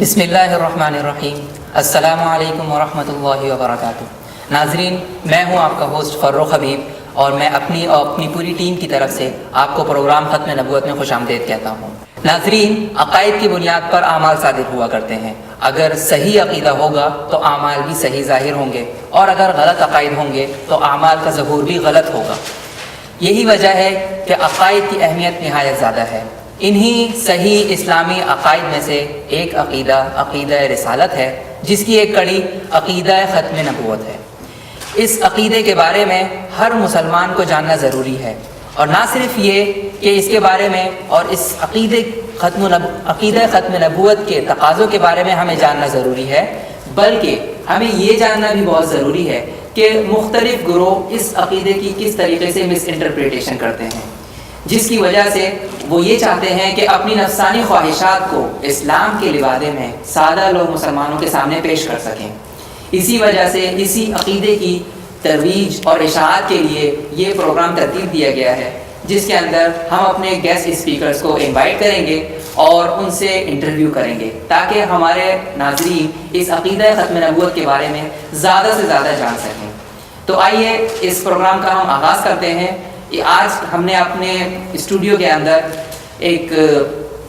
بسم اللہ الرحمن الرحیم. السلام علیکم ورحمۃ اللہ وبرکاتہ. ناظرین، میں ہوں آپ کا ہوسٹ فروخ حبیب اور میں اپنی اور اپنی پوری ٹیم کی طرف سے آپ کو پروگرام ختم نبوت میں خوش آمدید کہتا ہوں. ناظرین، عقائد کی بنیاد پر اعمال صادر ہوا کرتے ہیں. اگر صحیح عقیدہ ہوگا تو اعمال بھی صحیح ظاہر ہوں گے، اور اگر غلط عقائد ہوں گے تو اعمال کا ظہور بھی غلط ہوگا. یہی وجہ ہے کہ عقائد کی اہمیت نہایت زیادہ ہے. انہی صحیح اسلامی عقائد میں سے ایک عقیدہ رسالت ہے، جس کی ایک کڑی عقیدہ ختم نبوت ہے. اس عقیدے کے بارے میں ہر مسلمان کو جاننا ضروری ہے، اور نہ صرف یہ کہ اس کے بارے میں اور اس عقیدہ ختم نبوت کے تقاضوں کے بارے میں ہمیں جاننا ضروری ہے، بلکہ ہمیں یہ جاننا بھی بہت ضروری ہے کہ مختلف گروہ اس عقیدے کی کس طریقے سے مس انٹرپریٹیشن کرتے ہیں، جس کی وجہ سے وہ یہ چاہتے ہیں کہ اپنی نفسانی خواہشات کو اسلام کے لبادے میں سادہ لوگ مسلمانوں کے سامنے پیش کر سکیں. اسی وجہ سے اسی عقیدے کی ترویج اور اشاعت کے لیے یہ پروگرام ترتیب دیا گیا ہے، جس کے اندر ہم اپنے گیسٹ اسپیکرز کو انوائٹ کریں گے اور ان سے انٹرویو کریں گے، تاکہ ہمارے ناظرین اس عقیدہ ختم نبوت کے بارے میں زیادہ سے زیادہ جان سکیں. تو آئیے اس پروگرام کا ہم آغاز کرتے ہیں. آج ہم نے اپنے اسٹوڈیو کے اندر ایک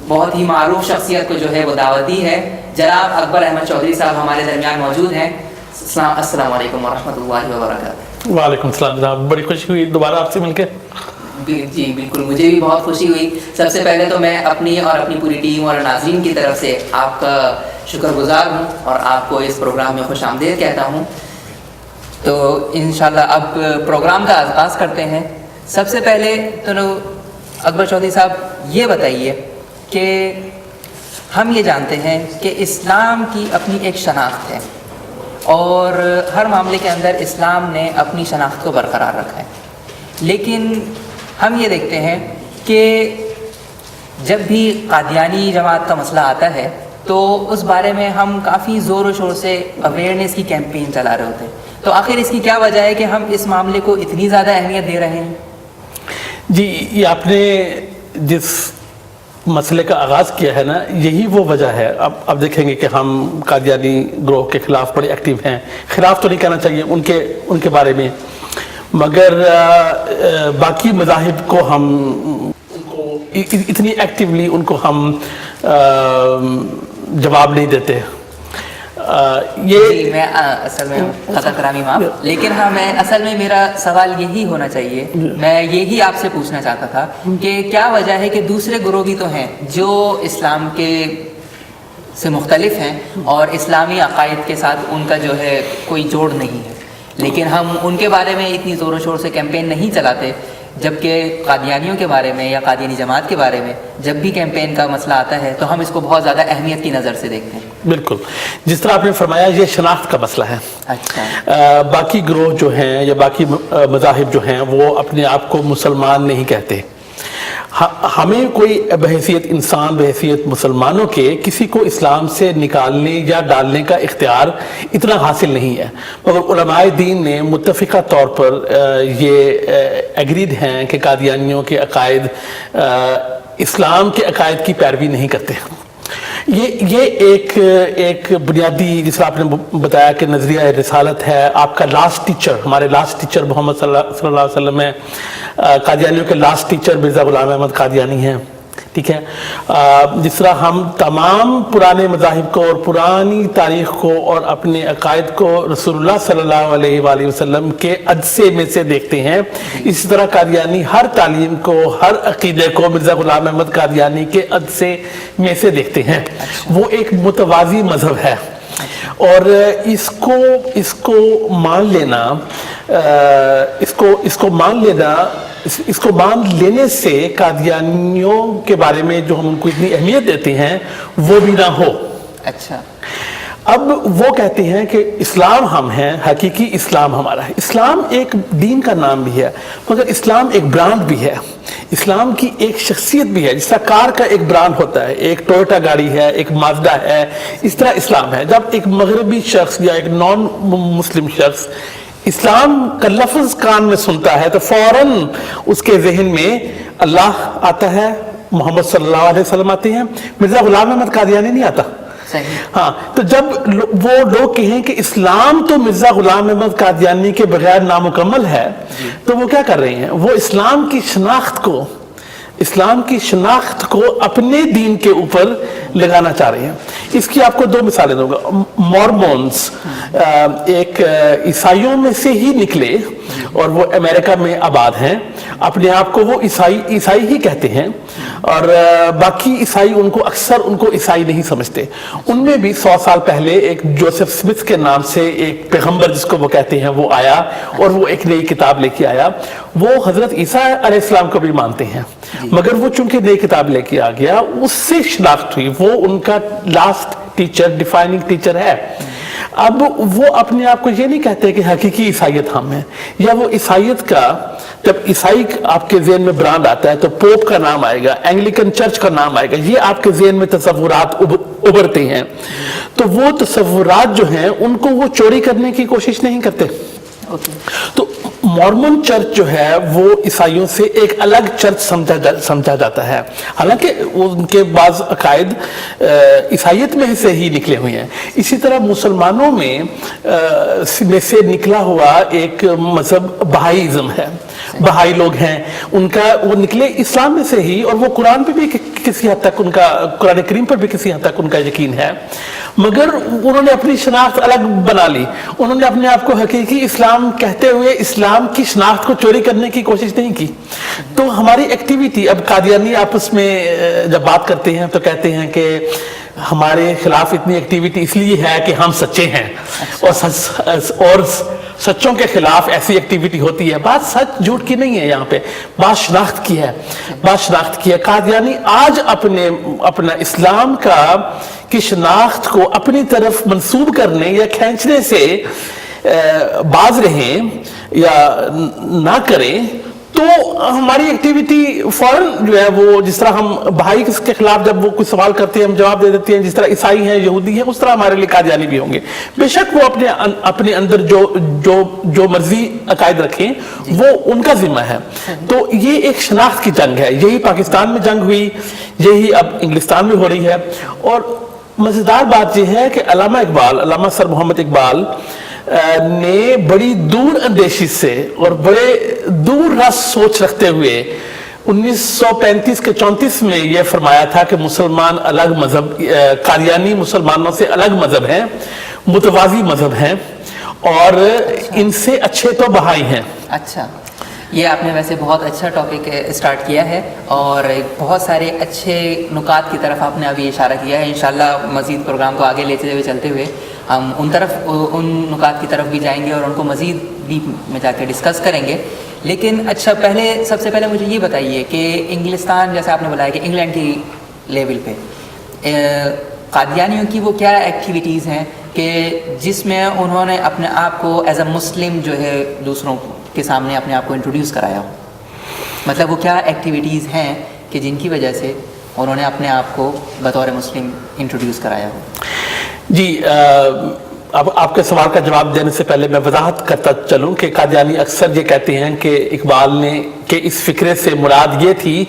بہت ہی معروف شخصیت کو جو ہے وہ دعوت دی ہے. جناب اکبر احمد چودھری صاحب ہمارے درمیان موجود ہیں. السلام علیکم ورحمۃ اللہ وبرکاتہ. وعلیکم السلام جناب، بڑی خوشی ہوئی دوبارہ آپ سے مل کے. جی بالکل، مجھے بھی بہت خوشی ہوئی. سب سے پہلے تو میں اپنی اور اپنی پوری ٹیم اور ناظرین کی طرف سے آپ کا شکر گزار ہوں اور آپ کو اس پروگرام میں خوش آمدید کہتا ہوں. تو انشاءاللہ اب پروگرام کا آغاز کرتے ہیں. سب سے پہلے تو اکبر چودھری صاحب یہ بتائیے کہ ہم یہ جانتے ہیں کہ اسلام کی اپنی ایک شناخت ہے، اور ہر معاملے کے اندر اسلام نے اپنی شناخت کو برقرار رکھا ہے. لیکن ہم یہ دیکھتے ہیں کہ جب بھی قادیانی جماعت کا مسئلہ آتا ہے تو اس بارے میں ہم کافی زور و شور سے اویئرنیس کی کیمپین چلا رہے ہوتے ہیں. تو آخر اس کی کیا وجہ ہے کہ ہم اس معاملے کو اتنی زیادہ اہمیت دے رہے ہیں؟ جی، یہ آپ نے جس مسئلے کا آغاز کیا ہے نا، یہی وہ وجہ ہے. اب دیکھیں گے کہ ہم قادیانی گروہ کے خلاف بڑے ایکٹیو ہیں. خلاف تو نہیں کہنا چاہیے ان کے بارے میں، مگر باقی مذاہب کو ہم اتنی ایکٹیولی ان کو ہم جواب نہیں دیتے. جی میں اصل میں خطا کرامی معاف، لیکن میں اصل میں میرا سوال یہی ہونا چاہیے، میں یہی آپ سے پوچھنا چاہتا تھا کہ کیا وجہ ہے کہ دوسرے گروہ بھی تو ہیں جو اسلام کے سے مختلف ہیں اور اسلامی عقائد کے ساتھ ان کا جو ہے کوئی جوڑ نہیں ہے، لیکن ہم ان کے بارے میں اتنی زور و شور سے کیمپین نہیں چلاتے، جبکہ قادیانیوں کے بارے میں یا قادیانی جماعت کے بارے میں جب بھی کیمپین کا مسئلہ آتا ہے تو ہم اس کو بہت زیادہ اہمیت کی نظر سے دیکھتے ہیں. بالکل، جس طرح آپ نے فرمایا یہ شناخت کا مسئلہ ہے. اچھا، باقی گروہ جو ہیں یا باقی مذاہب جو ہیں وہ اپنے آپ کو مسلمان نہیں کہتے. ہمیں کوئی بحیثیت انسان، بحیثیت مسلمانوں کے کسی کو اسلام سے نکالنے یا ڈالنے کا اختیار اتنا حاصل نہیں ہے، مگر علماء دین نے متفقہ طور پر یہ ایگریڈ ہیں کہ قادیانیوں کے عقائد اسلام کے عقائد کی پیروی نہیں کرتے. یہ ایک بنیادی، جس طرح آپ نے بتایا کہ نظریہ رسالت ہے. آپ کا لاسٹ ٹیچر، ہمارے لاسٹ ٹیچر محمد صلی اللہ علیہ وسلم ہے. قادیانیوں کے لاسٹ ٹیچر مرزا غلام احمد قادیانی ہیں. ٹھیک ہے، جس طرح ہم تمام پرانے مذاہب کو اور پرانی تاریخ کو اور اپنے عقائد کو رسول اللہ صلی اللہ علیہ وآلہ وسلم کے عدسے میں سے دیکھتے ہیں، اسی طرح قادیانی ہر تعلیم کو، ہر عقیدے کو مرزا غلام احمد قادیانی کے عدسے میں سے دیکھتے ہیں. وہ ایک متوازی مذہب ہے. اور اس کو مان لینے سے قادیانیوں کے بارے میں جو ہم ان کو اتنی اہمیت دیتے ہیں وہ بھی نہ ہو. اچھا. اب وہ کہتے ہیں کہ اسلام ہم ہیں, حقیقی اسلام ہمارا ہے. اسلام ایک دین کا نام بھی ہے, مگر اسلام ایک برانڈ بھی ہے, اسلام کی ایک شخصیت بھی ہے. جس طرح کار کا ایک برانڈ ہوتا ہے, ایک ٹویوٹا گاڑی ہے, ایک مازدا ہے, اس طرح اسلام ہے. جب ایک مغربی شخص یا ایک نان مسلم شخص اسلام کا لفظ کان میں سنتا ہے تو فوراً اس کے ذہن میں اللہ آتا ہے, محمد صلی اللہ علیہ وسلم آتے ہیں, مرزا غلام احمد قادیانی نہیں آتا. ہاں, تو جب وہ لوگ کہیں کہ اسلام تو مرزا غلام احمد قادیانی کے بغیر نامکمل ہے, تو وہ کیا کر رہے ہیں؟ وہ اسلام کی شناخت کو اپنے دین کے اوپر لگانا چاہ رہے ہیں. اس کی آپ کو دو مثالیں دوں گا. مورمونز ایک عیسائیوں میں سے ہی نکلے اور وہ امریکہ میں آباد ہیں, اپنے آپ کو وہ عیسائی ہی کہتے ہیں, اور باقی عیسائی ان کو عیسائی نہیں سمجھتے. ان میں بھی 100 سال پہلے ایک جوزف سمتھ کے نام سے ایک پیغمبر جس کو وہ کہتے ہیں وہ آیا, اور وہ ایک نئی کتاب لے کے آیا. وہ حضرت عیسیٰ علیہ السلام کو بھی مانتے ہیں, مگر وہ چونکہ نئی کتاب لے کے آ گیا, اس سے شناخت ہوئی, وہ ان کا لاسٹ ٹیچر, ڈیفائننگ ٹیچر ہے. اب وہ اپنے آپ کو یہ نہیں کہتے کہ حقیقی عیسائیت ہم ہیں, یا وہ عیسائیت کا جب عیسائی آپ کے ذہن میں برانڈ آتا ہے تو پوپ کا نام آئے گا, اینگلیکن چرچ کا نام آئے گا, یہ آپ کے ذہن میں تصورات ابھرتے ہیں. تو وہ تصورات جو ہیں ان کو وہ چوری کرنے کی کوشش نہیں کرتے. تو مورمن چرچ جو ہے وہ عیسائیوں سے ایک الگ چرچ سمجھا جاتا ہے, حالانکہ ان کے بعض عقائد عیسائیت میں سے ہی نکلے ہوئے ہیں. اسی طرح مسلمانوں میں سے نکلا ہوا ایک مذہب بہائیزم ہے. بہائی لوگ ہیں, وہ نکلے اسلام میں سے ہی, اور وہ قرآن پہ بھی کسی حد تک قرآن کریم پر بھی کسی حد تک ان کا یقین ہے, مگر انہوں نے اپنی شناخت الگ بنا لی. انہوں نے اپنے آپ کو حقیقی اسلام کہتے ہوئے اسلام کی شناخت کو چوری کرنے کی کوشش نہیں کی. تو ہماری ایکٹیویٹی, اب قادیانی آپس میں جب بات کرتے ہیں تو کہتے ہیں کہ ہمارے خلاف اتنی ایکٹیویٹی اس لیے ہے کہ ہم سچے ہیں, اور سچوں کے خلاف ایسی ایکٹیویٹی ہوتی ہے. بات سچ جھوٹ کی نہیں ہے, یہاں پہ بات شناخت کی ہے. قادیانی آج اپنا اسلام کی شناخت کو اپنی طرف منسوب کرنے یا کھینچنے سے باز رہیں یا نہ کریں, تو ہماری ایکٹیویٹی فوراً جو ہے وہ, جس طرح ہم بھائی کے خلاف جب وہ کوئی سوال کرتے ہیں ہم جواب دے دیتے ہیں, جس طرح عیسائی ہیں, یہودی ہیں, اس طرح ہمارے لیے قادیانی بھی ہوں گے. بے شک وہ اپنے اندر جو مرضی عقائد رکھیں وہ ان کا ذمہ ہے. تو یہ ایک شناخت کی جنگ ہے. یہی پاکستان میں جنگ ہوئی, یہی اب انگلستان میں ہو رہی ہے. اور مزیدار بات یہ ہے کہ علامہ سر محمد اقبال نے بڑی دور اندیشی سے اور بڑے دور رس سوچ رکھتے ہوئے 1935 کے 34 میں یہ فرمایا تھا کہ مسلمان الگ مذہب, قادیانی مسلمانوں سے الگ مذہب ہیں, متوازی مذہب ہیں, اور ان سے اچھے تو بہائی ہیں. اچھا, یہ آپ نے ویسے بہت اچھا ٹاپک اسٹارٹ کیا ہے, اور بہت سارے اچھے نکات کی طرف آپ نے ابھی اشارہ کیا ہے. انشاءاللہ مزید پروگرام کو آگے لیتے ہوئے چلتے ہوئے ہم ان نکات کی طرف بھی جائیں گے اور ان کو مزید ڈیپ میں جا کے ڈسکس کریں گے. لیکن اچھا, سب سے پہلے مجھے یہ بتائیے کہ انگلستان, جیسے آپ نے بتایا کہ انگلینڈ کی لیول پہ قادیانیوں کی وہ کیا ایکٹیویٹیز ہیں کہ جس میں انہوں نے اپنے آپ کو ایز اے مسلم جو ہے دوسروں کے سامنے اپنے آپ کو انٹروڈیوس کرایا ہو؟ مطلب وہ کیا ایکٹیویٹیز ہیں کہ جن کی وجہ سے انہوں نے اپنے آپ کو بطور مسلم انٹروڈیوس کرایا ہو؟ جی, اب آپ کے سوال کا جواب دینے سے پہلے میں وضاحت کرتا چلوں کہ قادیانی اکثر یہ کہتے ہیں کہ اقبال نے کہ اس فکرے سے مراد یہ تھی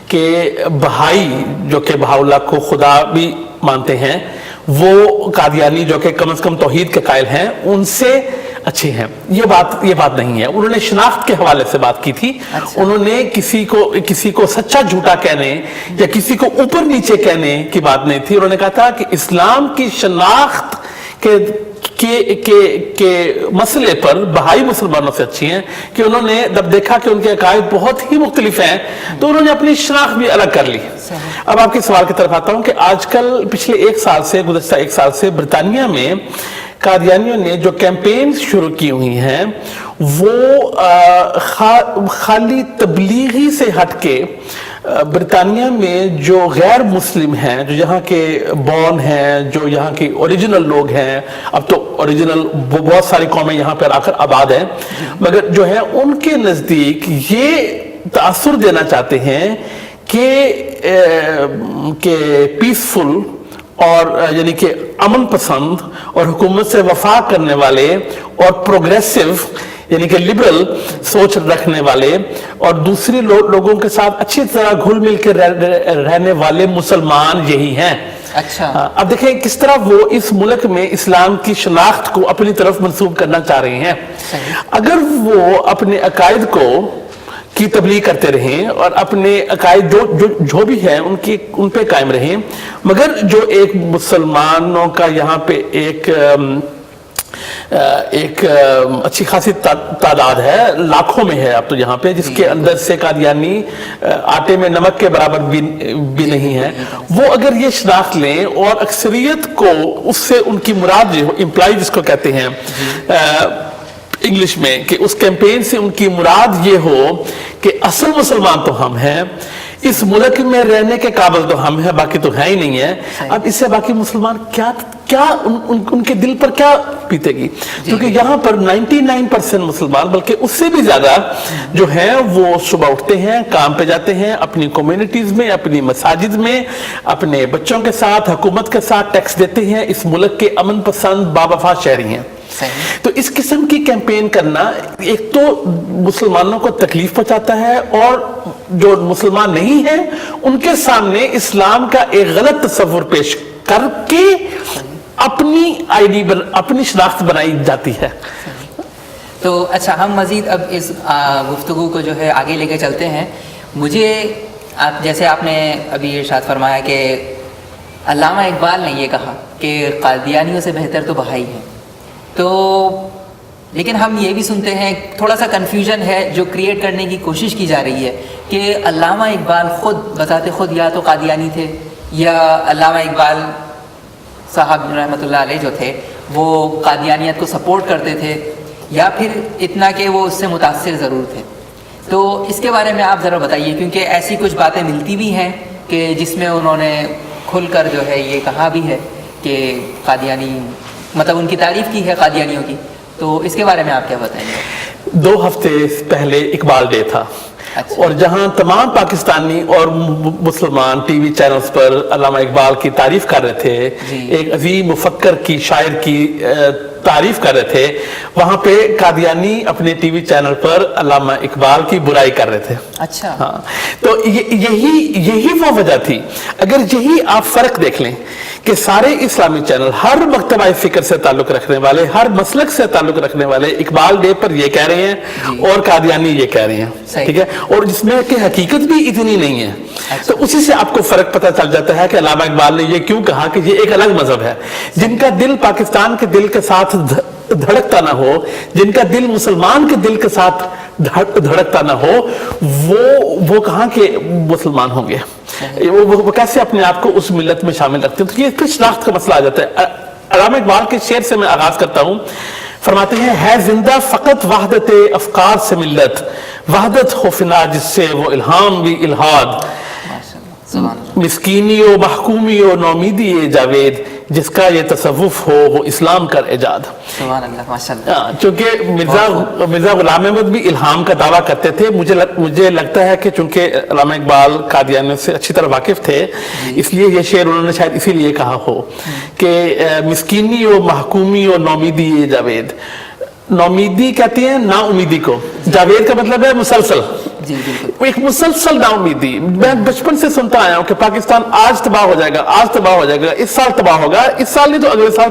کہ بہائی جو کہ بہاءاللہ کو خدا بھی مانتے ہیں, وہ قادیانی جو کہ کم از کم توحید کے قائل ہیں ان سے اچھے ہیں. یہ بات نہیں ہے. انہوں نے شناخت کے حوالے سے بات کی تھی. انہوں نے کسی کو سچا جھوٹا کہنے یا کسی کو اوپر نیچے کہنے کی بات نہیں تھی. انہوں نے کہا تھا کہ اسلام کی شناخت کے کے مسئلے پر بہائی مسلمانوں سے اچھی ہیں کہ انہوں نے جب دیکھا کہ ان کے عقائد بہت ہی مختلف ہیں تو انہوں نے اپنی شناخت بھی الگ کر لی. اب آپ کے سوال کی طرف آتا ہوں کہ آج کل پچھلے گزشتہ ایک سال سے برطانیہ میں قادیانیوں نے جو کیمپین شروع کی ہوئی ہیں وہ خالی تبلیغی سے ہٹ کے برطانیہ میں جو غیر مسلم ہیں، جو یہاں کے بورن ہیں، جو یہاں کے اوریجنل لوگ ہیں، اب تو اوریجنل بہت ساری قومیں یہاں پر آ کر آباد ہیں، مگر جو ہے ان کے نزدیک یہ تاثر دینا چاہتے ہیں کہ پیسفل اور یعنی کہ امن پسند اور حکومت سے وفا کرنے والے اور پروگریسو یعنی کہ لبرل سوچ رکھنے والے اور دوسرے لوگوں کے ساتھ اچھی طرح گھل مل کے رہنے والے مسلمان یہی ہیں. اچھا، اب دیکھیں کس طرح وہ اس ملک میں اسلام کی شناخت کو اپنی طرف منسوب کرنا چاہ رہے ہیں. اگر وہ اپنے عقائد کی تبلیغ کرتے رہیں اور اپنے عقائد جو بھی ہیں ان پہ قائم رہیں، مگر جو ایک مسلمانوں کا یہاں پہ ایک اچھی خاصی تعداد ہے، لاکھوں میں ہے اب تو یہاں پہ، جس کے اندر سے قادیانی آٹے میں نمک کے برابر بھی نہیں ہے، وہ اگر یہ شناخت لیں اور اکثریت کو اس سے ان کی مراد جو امپلائی جس کو کہتے ہیں انگلش میں، کہ اس کیمپین سے ان کی مراد یہ ہو کہ اصل مسلمان تو ہم ہیں، اس ملک میں رہنے کے قابل تو ہم ہیں، باقی تو ہے ہی نہیں ہے. اب اس سے باقی مسلمان کیا ان کے دل پر کیا بیتے گی؟ کیونکہ یہاں پر 99% مسلمان بلکہ اس سے بھی زیادہ جو ہیں وہ صبح اٹھتے ہیں، کام پہ جاتے ہیں، اپنی کمیونٹیز میں، اپنی مساجد میں، اپنے بچوں کے ساتھ، حکومت کے ساتھ ٹیکس دیتے ہیں، اس ملک کے امن پسند باوفا شہری ہیں. تو اس قسم کی کیمپین کرنا ایک تو مسلمانوں کو تکلیف پہنچاتا ہے، اور جو مسلمان نہیں ہیں ان کے سامنے اسلام کا ایک غلط تصور پیش کر کے اپنی شناخت بنائی جاتی ہے. تو اچھا، ہم مزید اب اس گفتگو کو جو ہے آگے لے کے چلتے ہیں. مجھے جیسے آپ نے ابھی ارشاد فرمایا کہ علامہ اقبال نے یہ کہا کہ قادیانیوں سے بہتر تو بہائی ہے، تو لیکن ہم یہ بھی سنتے ہیں، تھوڑا سا کنفیوژن ہے جو کریٹ کرنے کی کوشش کی جا رہی ہے کہ علامہ اقبال خود بذات خود یا تو قادیانی تھے، یا علامہ اقبال صاحب رحمۃ اللہ علیہ جو تھے وہ قادیانیت کو سپورٹ کرتے تھے، یا پھر اتنا کہ وہ اس سے متاثر ضرور تھے. تو اس کے بارے میں آپ ذرا بتائیے، کیونکہ ایسی کچھ باتیں ملتی بھی ہیں کہ جس میں انہوں نے کھل کر جو ہے یہ کہا بھی ہے کہ قادیانی مطلب ان کی تعریف کی ہے قادیانیوں کی. تو اس کے بارے میں آپ کیا بتائیں گے؟ 2 ہفتے پہلے اقبال ڈے تھا، اور جہاں تمام پاکستانی اور مسلمان ٹی وی چینلز پر علامہ اقبال کی تعریف کر رہے تھے، ایک عظیم مفکر کی، شاعر کی تعریف کر رہے تھے، وہاں پہ قادیانی اپنے ٹی وی چینل پر علامہ اقبال کی برائی کر رہے تھے. اچھا، ہاں، تو یہی وہ وجہ تھی. اگر یہی آپ فرق دیکھ لیں کہ سارے اسلامی چینل، ہر مکتبہ فکر سے تعلق رکھنے والے، ہر مسلک سے تعلق رکھنے والے اقبال ڈے پر یہ کہہ رہے ہیں اور قادیانی یہ کہہ رہے ہیں، ٹھیک ہے، اور جس میں کہ حقیقت بھی اتنی نہیں ہے. تو اسی سے آپ کو فرق پتہ چل جاتا ہے کہ علامہ اقبال نے یہ کیوں کہا کہ یہ ایک الگ مذہب ہے. جن کا دل پاکستان کے دل کے ساتھ دھڑکتا نہ ہو، جن کا دل مسلمان کے دل کے ساتھ دھڑکتا نہ ہو، وہ کہاں کے مسلمان ہوں گے؟ وہ کیسے اپنے آپ کو اس ملت میں شامل رکھتے ہیں؟ تو یہ پھر شناخت کا مسئلہ آ جاتا ہے. علامہ اقبال کے شعر سے میں آغاز کرتا ہوں. فرماتے ہیں، ہے زندہ فقط وحدت افکار سے ملت، وحدت ہو فنا جس سے وہ الہام بھی الہاد، مسکینی و محکومی و نومیدی جاوید، جس کا یہ تصوف ہو وہ اسلام کا ایجاد. سبحان اللہ، ماشاءاللہ. چونکہ مرزا غلام احمد بھی الہام کا دعویٰ کرتے تھے. مجھے لگتا ہے کہ چونکہ علامہ اقبال قادیانیوں سے اچھی طرح واقف تھے، اس لیے یہ شعر انہوں نے شاید اسی لیے کہا ہو کہ مسکینی و محکومی و نومیدی جاوید. نومیدی کہتی ہیں نا امیدی کو، جاوید کا مطلب ہے مسلسل. ایک مسلسل نا امیدی. میں بچپن سے سنتا آیا ہوں کہ پاکستان آج تباہ ہو جائے گا، آج تباہ ہو جائے گا، اس سال تباہ ہوگا، اس سال نہیں تو اگلے سال